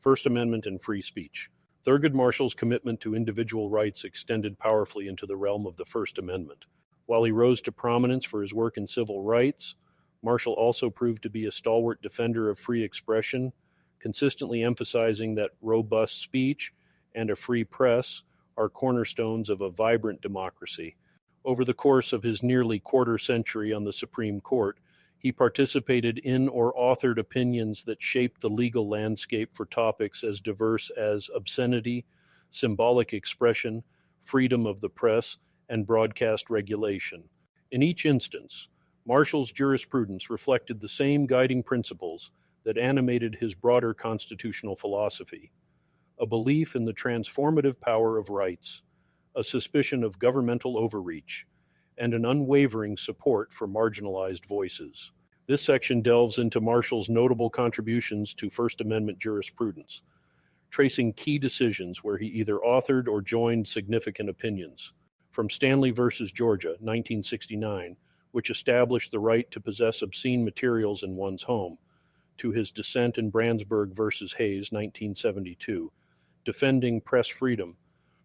First Amendment and free speech. Thurgood Marshall's commitment to individual rights extended powerfully into the realm of the First Amendment. While he rose to prominence for his work in civil rights, Marshall also proved to be a stalwart defender of free expression, consistently emphasizing that robust speech and a free press are cornerstones of a vibrant democracy. Over the course of his nearly quarter century on the Supreme Court, he participated in or authored opinions that shaped the legal landscape for topics as diverse as obscenity, symbolic expression, freedom of the press, and broadcast regulation. In each instance, Marshall's jurisprudence reflected the same guiding principles that animated his broader constitutional philosophy: a belief in the transformative power of rights, a suspicion of governmental overreach, and an unwavering support for marginalized voices. This section delves into Marshall's notable contributions to First Amendment jurisprudence, tracing key decisions where he either authored or joined significant opinions. From Stanley v. Georgia, 1969, which established the right to possess obscene materials in one's home, to his dissent in Brandsburg v. Hayes, 1972, defending press freedom,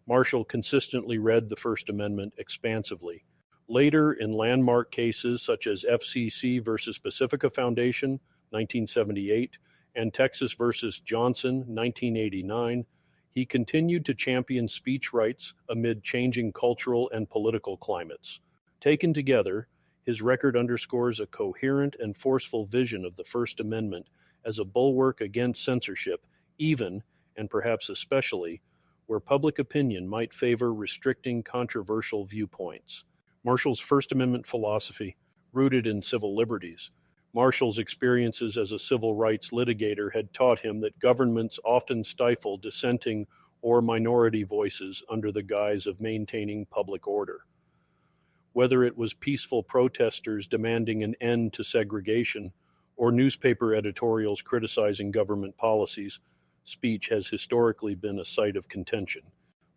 Marshall consistently read the First Amendment expansively. Later, in landmark cases such as FCC v. Pacifica Foundation, 1978, and Texas v. Johnson, 1989, he continued to champion speech rights amid changing cultural and political climates. Taken together, his record underscores a coherent and forceful vision of the First Amendment as a bulwark against censorship, even, and perhaps especially, where public opinion might favor restricting controversial viewpoints. Marshall's First Amendment philosophy, rooted in civil liberties. Marshall's experiences as a civil rights litigator had taught him that governments often stifle dissenting or minority voices under the guise of maintaining public order. Whether it was peaceful protesters demanding an end to segregation or newspaper editorials criticizing government policies, speech has historically been a site of contention.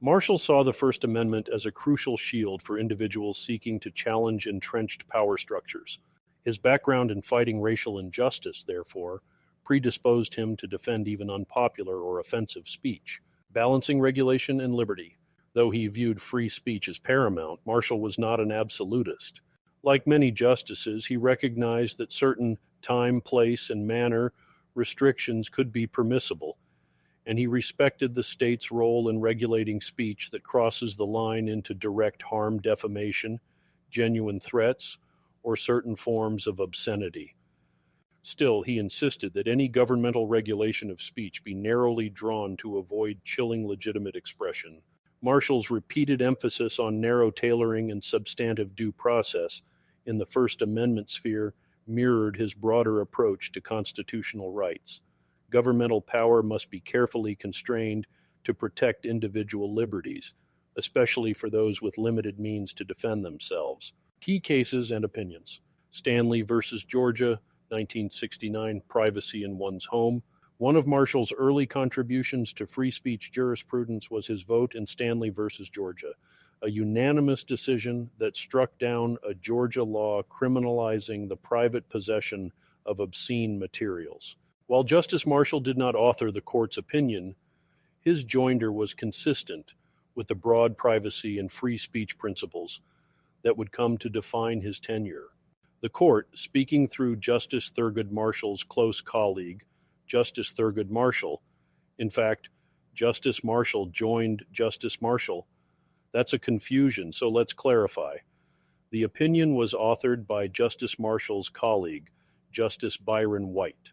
Marshall saw the First Amendment as a crucial shield for individuals seeking to challenge entrenched power structures. His background in fighting racial injustice, therefore, predisposed him to defend even unpopular or offensive speech. Balancing regulation and liberty. Though he viewed free speech as paramount, Marshall was not an absolutist. Like many justices, he recognized that certain time, place, and manner restrictions could be permissible, and he respected the state's role in regulating speech that crosses the line into direct harm, defamation, genuine threats, or certain forms of obscenity. Still, he insisted that any governmental regulation of speech be narrowly drawn to avoid chilling legitimate expression. Marshall's repeated emphasis on narrow tailoring and substantive due process in the First Amendment sphere mirrored his broader approach to constitutional rights. Governmental power must be carefully constrained to protect individual liberties, especially for those with limited means to defend themselves. Key cases and opinions. Stanley v. Georgia, 1969, privacy in one's home. One of Marshall's early contributions to free speech jurisprudence was his vote in Stanley v. Georgia, a unanimous decision that struck down a Georgia law criminalizing the private possession of obscene materials. While Justice Marshall did not author the court's opinion, his joinder was consistent with the broad privacy and free speech principles that would come to define his tenure. The court, speaking through Justice Thurgood Marshall's close colleague, Justice Thurgood Marshall, in fact, Justice Marshall joined Justice Marshall. That's a confusion, so let's clarify. The opinion was authored by Justice Marshall's colleague, Justice Byron White.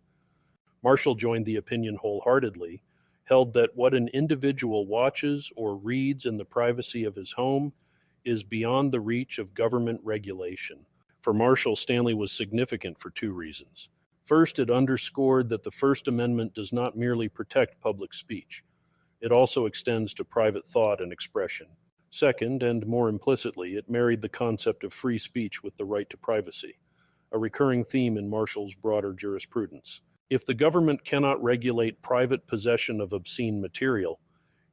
Marshall joined the opinion wholeheartedly, held that what an individual watches or reads in the privacy of his home is beyond the reach of government regulation. For Marshall, Stanley was significant for two reasons. First, it underscored that the First Amendment does not merely protect public speech. It also extends to private thought and expression. Second, and more implicitly, it married the concept of free speech with the right to privacy, a recurring theme in Marshall's broader jurisprudence. If the government cannot regulate private possession of obscene material,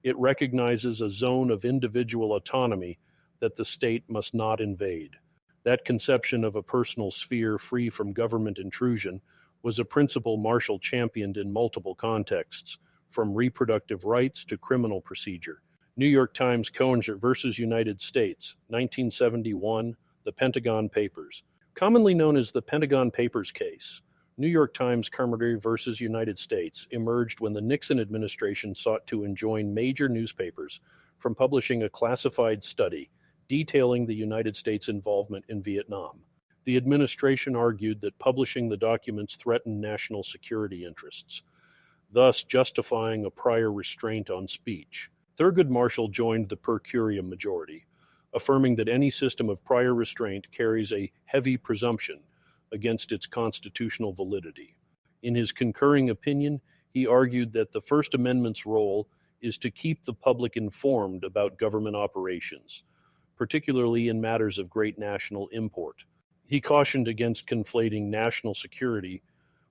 it recognizes a zone of individual autonomy that the state must not invade. That conception of a personal sphere free from government intrusion was a principle Marshall championed in multiple contexts, from reproductive rights to criminal procedure. New York Times Cohen versus United States, 1971, The Pentagon Papers. Commonly known as the Pentagon Papers case, New York Times Cohen versus United States emerged when the Nixon administration sought to enjoin major newspapers from publishing a classified study detailing the United States' involvement in Vietnam. The administration argued that publishing the documents threatened national security interests, thus justifying a prior restraint on speech. Thurgood Marshall joined the per curiam majority, affirming that any system of prior restraint carries a heavy presumption against its constitutional validity. In his concurring opinion, he argued that the First Amendment's role is to keep the public informed about government operations, particularly in matters of great national import. He cautioned against conflating national security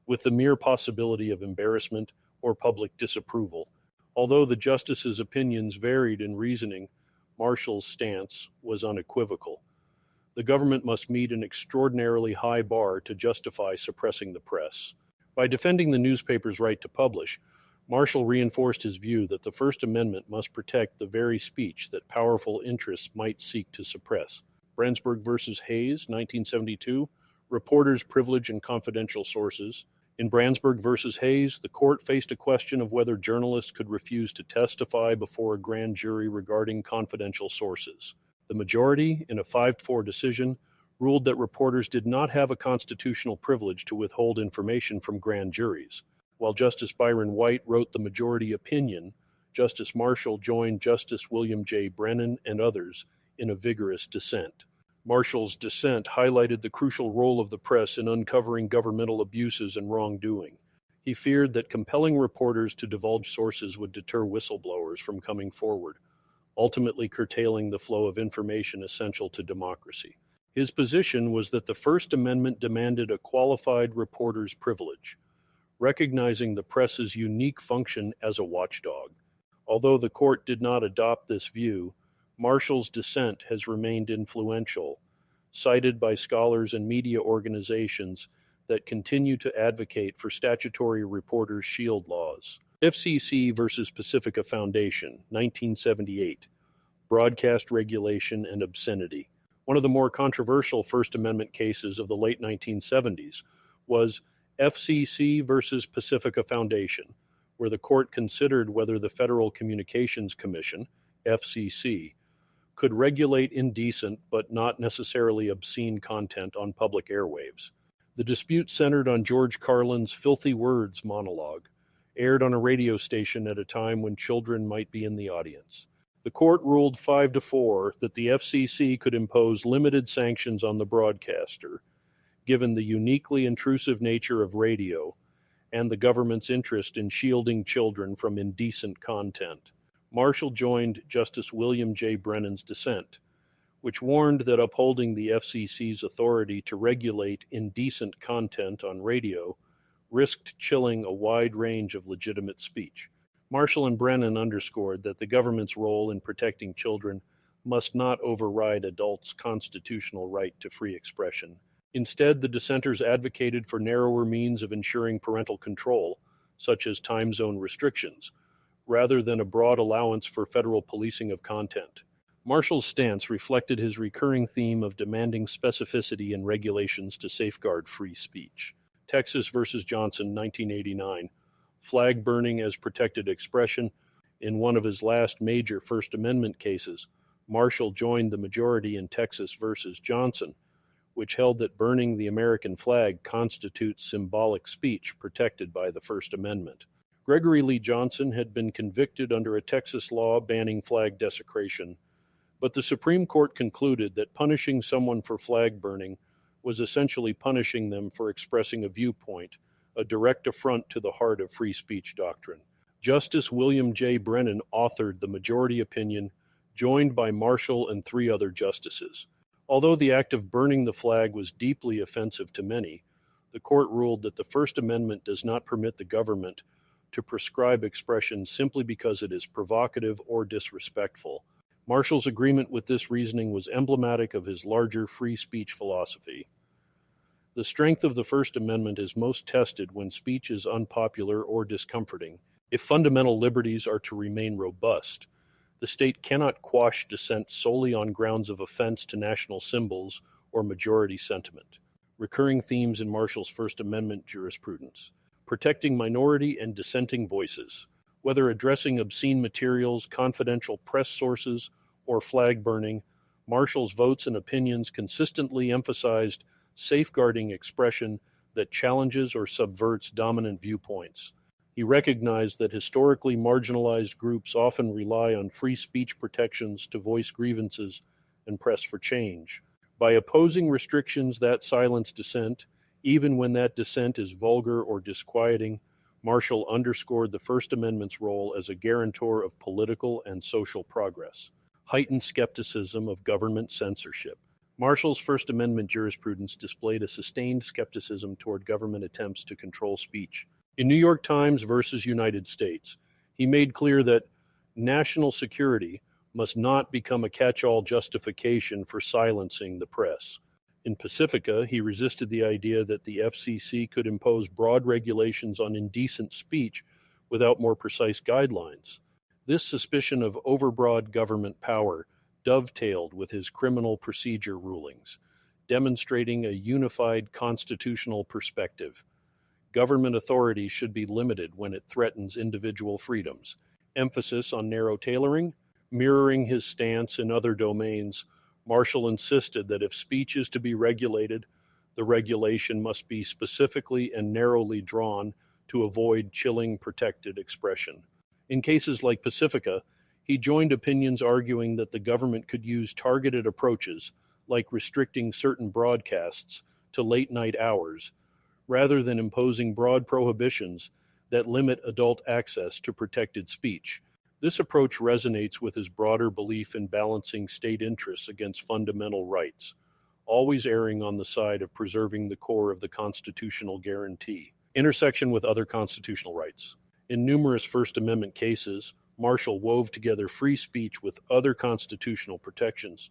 with the mere possibility of embarrassment or public disapproval. Although the justices' opinions varied in reasoning, Marshall's stance was unequivocal. The government must meet an extraordinarily high bar to justify suppressing the press. By defending the newspaper's right to publish, Marshall reinforced his view that the First Amendment must protect the very speech that powerful interests might seek to suppress. Brandsburg versus Hayes, 1972, Reporters' Privilege and Confidential Sources. In Brandsburg versus Hayes, the court faced a question of whether journalists could refuse to testify before a grand jury regarding confidential sources. The majority, in a 5-4 decision, ruled that reporters did not have a constitutional privilege to withhold information from grand juries. While Justice Byron White wrote the majority opinion, Justice Marshall joined Justice William J. Brennan and others in a vigorous dissent. Marshall's dissent highlighted the crucial role of the press in uncovering governmental abuses and wrongdoing. He feared that compelling reporters to divulge sources would deter whistleblowers from coming forward, ultimately curtailing the flow of information essential to democracy. His position was that the First Amendment demanded a qualified reporter's privilege, recognizing the press's unique function as a watchdog. Although the court did not adopt this view, Marshall's dissent has remained influential, cited by scholars and media organizations that continue to advocate for statutory reporters' shield laws. FCC versus Pacifica Foundation, 1978, Broadcast Regulation and Obscenity. One of the more controversial First Amendment cases of the late 1970s was FCC versus Pacifica Foundation, where the court considered whether the Federal Communications Commission, FCC, could regulate indecent but not necessarily obscene content on public airwaves. The dispute centered on George Carlin's Filthy Words monologue, aired on a radio station at a time when children might be in the audience. The court ruled 5-4 that the FCC could impose limited sanctions on the broadcaster, given the uniquely intrusive nature of radio and the government's interest in shielding children from indecent content. Marshall joined Justice William J. Brennan's dissent, which warned that upholding the FCC's authority to regulate indecent content on radio risked chilling a wide range of legitimate speech. Marshall and Brennan underscored that the government's role in protecting children must not override adults' constitutional right to free expression. Instead, the dissenters advocated for narrower means of ensuring parental control, such as time zone restrictions, rather than a broad allowance for federal policing of content. Marshall's stance reflected his recurring theme of demanding specificity in regulations to safeguard free speech. Texas versus Johnson, 1989, flag burning as protected expression. In one of his last major First Amendment cases, Marshall joined the majority in Texas versus Johnson, which held that burning the American flag constitutes symbolic speech protected by the First Amendment. Gregory Lee Johnson had been convicted under a Texas law banning flag desecration, but the Supreme Court concluded that punishing someone for flag burning was essentially punishing them for expressing a viewpoint, a direct affront to the heart of free speech doctrine. Justice William J. Brennan authored the majority opinion, joined by Marshall and 3 other justices. Although the act of burning the flag was deeply offensive to many, the court ruled that the First Amendment does not permit the government to prescribe expression simply because it is provocative or disrespectful. Marshall's agreement with this reasoning was emblematic of his larger free speech philosophy. The strength of the First Amendment is most tested when speech is unpopular or discomforting, If fundamental liberties are to remain robust, the state cannot quash dissent solely on grounds of offense to national symbols or majority sentiment. Recurring themes in Marshall's First Amendment jurisprudence: protecting minority and dissenting voices. Whether addressing obscene materials, confidential press sources, or flag burning, Marshall's votes and opinions consistently emphasized safeguarding expression that challenges or subverts dominant viewpoints. He recognized that historically marginalized groups often rely on free speech protections to voice grievances and press for change. By opposing restrictions that silence dissent, even when that dissent is vulgar or disquieting, Marshall underscored the First Amendment's role as a guarantor of political and social progress. Heightened skepticism of government censorship. Marshall's First Amendment jurisprudence displayed a sustained skepticism toward government attempts to control speech. In New York Times versus United States, he made clear that national security must not become a catch-all justification for silencing the press. In Pacifica, he resisted the idea that the FCC could impose broad regulations on indecent speech without more precise guidelines. This suspicion of overbroad government power dovetailed with his criminal procedure rulings, demonstrating a unified constitutional perspective. Government authority should be limited when it threatens individual freedoms. Emphasis on narrow tailoring. Mirroring his stance in other domains, Marshall insisted that if speech is to be regulated, the regulation must be specifically and narrowly drawn to avoid chilling protected expression. In cases like Pacifica, he joined opinions arguing that the government could use targeted approaches, like restricting certain broadcasts to late-night hours, rather than imposing broad prohibitions that limit adult access to protected speech. This approach resonates with his broader belief in balancing state interests against fundamental rights, always erring on the side of preserving the core of the constitutional guarantee. Intersection with other constitutional rights. In numerous First Amendment cases, Marshall wove together free speech with other constitutional protections,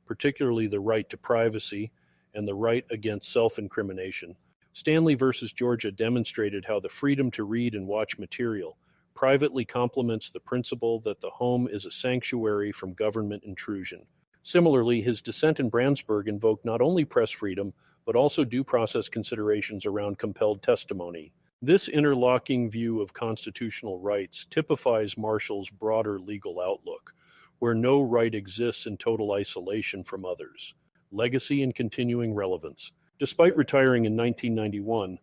particularly the right to privacy and the right against self-incrimination. Stanley versus Georgia demonstrated how the freedom to read and watch material privately complements the principle that the home is a sanctuary from government intrusion. Similarly, his dissent in Brandsburg invoked not only press freedom, but also due process considerations around compelled testimony. This interlocking view of constitutional rights typifies Marshall's broader legal outlook, where no right exists in total isolation from others. Legacy and continuing relevance. Despite retiring in 1991,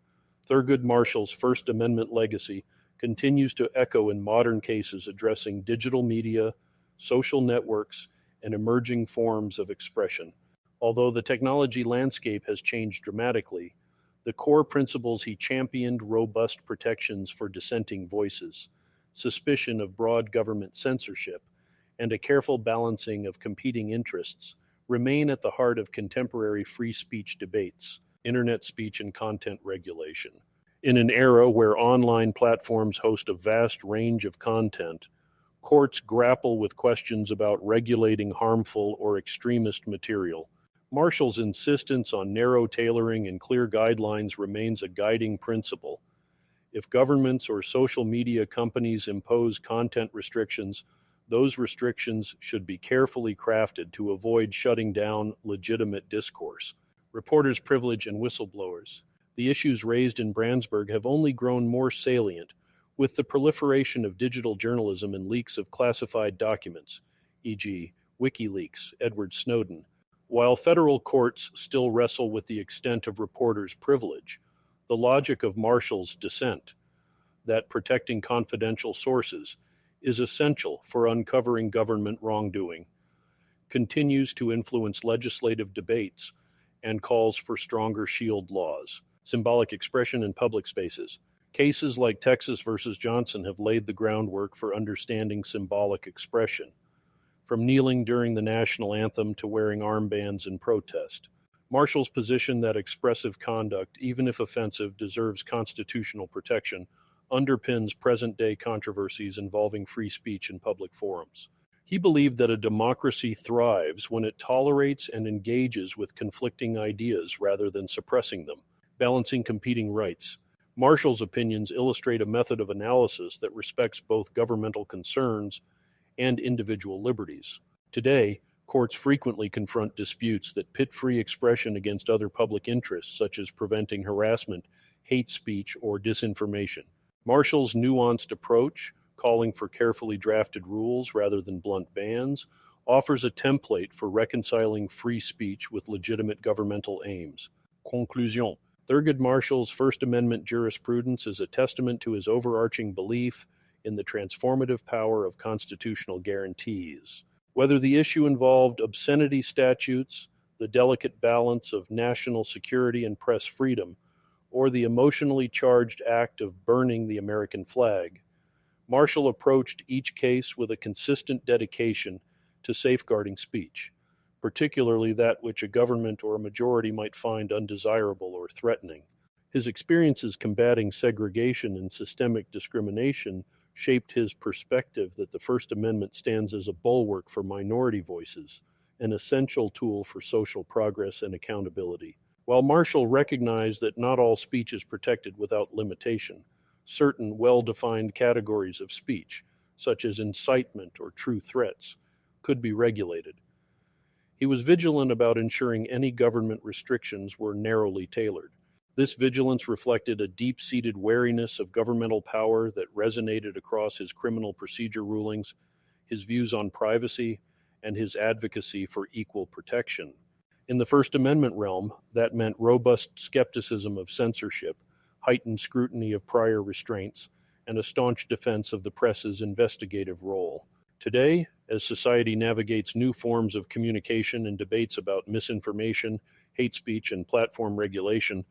Thurgood Marshall's First Amendment legacy continues to echo in modern cases addressing digital media, social networks, and emerging forms of expression. Although the technology landscape has changed dramatically, the core principles he championed: robust protections for dissenting voices, suspicion of broad government censorship, and a careful balancing of competing interests remain at the heart of contemporary free speech debates. Internet speech and content regulation. In an era where online platforms host a vast range of content, courts grapple with questions about regulating harmful or extremist material. Marshall's insistence on narrow tailoring and clear guidelines remains a guiding principle. If governments or social media companies impose content restrictions, those restrictions should be carefully crafted to avoid shutting down legitimate discourse. Reporters' privilege and whistleblowers. The issues raised in Brandsburg have only grown more salient with the proliferation of digital journalism and leaks of classified documents, e.g., WikiLeaks, Edward Snowden. While federal courts still wrestle with the extent of reporters' privilege, the logic of Marshall's dissent, that protecting confidential sources is essential for uncovering government wrongdoing, continues to influence legislative debates and calls for stronger shield laws. Symbolic expression in public spaces. Cases like Texas versus Johnson have laid the groundwork for understanding symbolic expression, from kneeling during the national anthem to wearing armbands in protest. Marshall's position that expressive conduct, even if offensive, deserves constitutional protection underpins present-day controversies involving free speech in public forums. He believed that a democracy thrives when it tolerates and engages with conflicting ideas rather than suppressing them. Balancing competing rights. Marshall's opinions illustrate a method of analysis that respects both governmental concerns and individual liberties. Today, courts frequently confront disputes that pit free expression against other public interests, such as preventing harassment, hate speech, or disinformation. Marshall's nuanced approach, calling for carefully drafted rules rather than blunt bans, offers a template for reconciling free speech with legitimate governmental aims. Conclusion. Thurgood Marshall's First Amendment jurisprudence is a testament to his overarching belief in the transformative power of constitutional guarantees. Whether the issue involved obscenity statutes, the delicate balance of national security and press freedom, or the emotionally charged act of burning the American flag, Marshall approached each case with a consistent dedication to safeguarding speech, particularly that which a government or a majority might find undesirable or threatening. His experiences combating segregation and systemic discrimination shaped his perspective that the First Amendment stands as a bulwark for minority voices, an essential tool for social progress and accountability. While Marshall recognized that not all speech is protected without limitation, certain well-defined categories of speech, such as incitement or true threats, could be regulated. He was vigilant about ensuring any government restrictions were narrowly tailored. This vigilance reflected a deep-seated wariness of governmental power that resonated across his criminal procedure rulings, his views on privacy, and his advocacy for equal protection. In the First Amendment realm, that meant robust skepticism of censorship, heightened scrutiny of prior restraints, and a staunch defense of the press's investigative role. Today, as society navigates new forms of communication and debates about misinformation, hate speech, and platform regulation,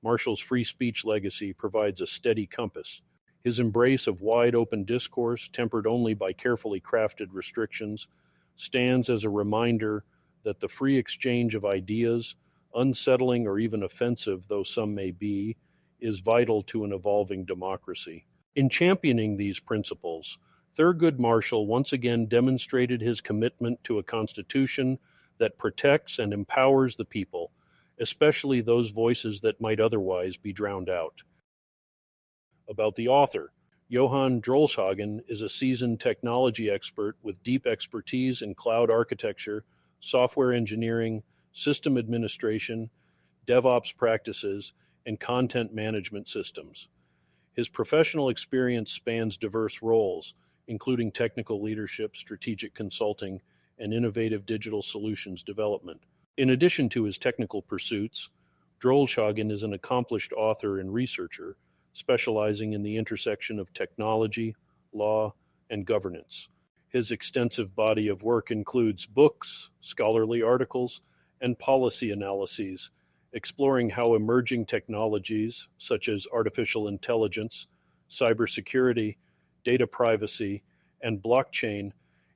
Marshall's free speech legacy provides a steady compass. His embrace of wide-open discourse, tempered only by carefully crafted restrictions, stands as a reminder that the free exchange of ideas, unsettling or even offensive though some may be, is vital to an evolving democracy. In championing these principles, Thurgood Marshall once again demonstrated his commitment to a constitution that protects and empowers the people, especially those voices that might otherwise be drowned out. About the author, Johan Drolshagen is a seasoned technology expert with deep expertise in cloud architecture, software engineering, system administration, DevOps practices, and content management systems. His professional experience spans diverse roles, including technical leadership, strategic consulting, and innovative digital solutions development. In addition to his technical pursuits, Drolshagen is an accomplished author and researcher, specializing in the intersection of technology, law, and governance. His extensive body of work includes books, scholarly articles, and policy analyses, exploring how emerging technologies such as artificial intelligence, cybersecurity, data privacy, and blockchain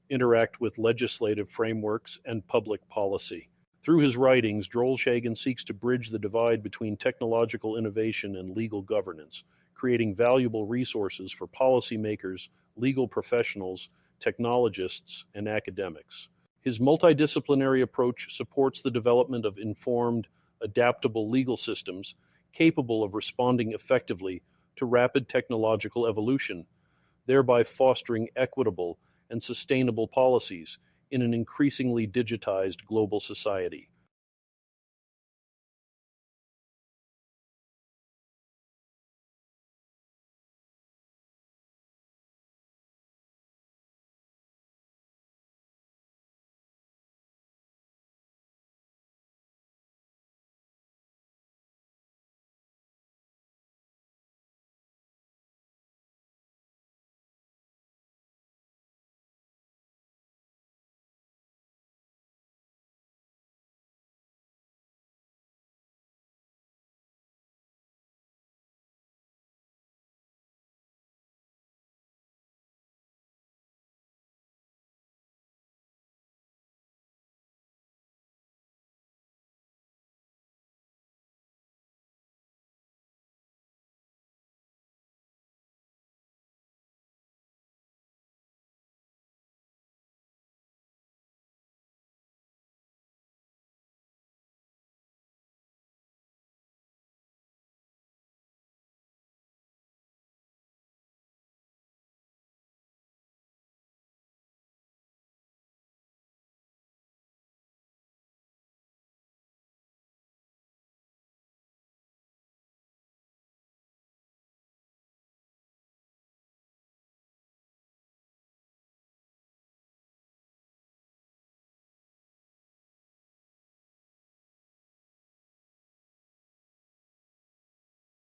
interact with legislative frameworks and public policy. Through his writings, Drolshagen seeks to bridge the divide between technological innovation and legal governance, creating valuable resources for policymakers, legal professionals, technologists, and academics. His multidisciplinary approach supports the development of informed, adaptable legal systems capable of responding effectively to rapid technological evolution, thereby fostering equitable and sustainable policies in an increasingly digitized global society.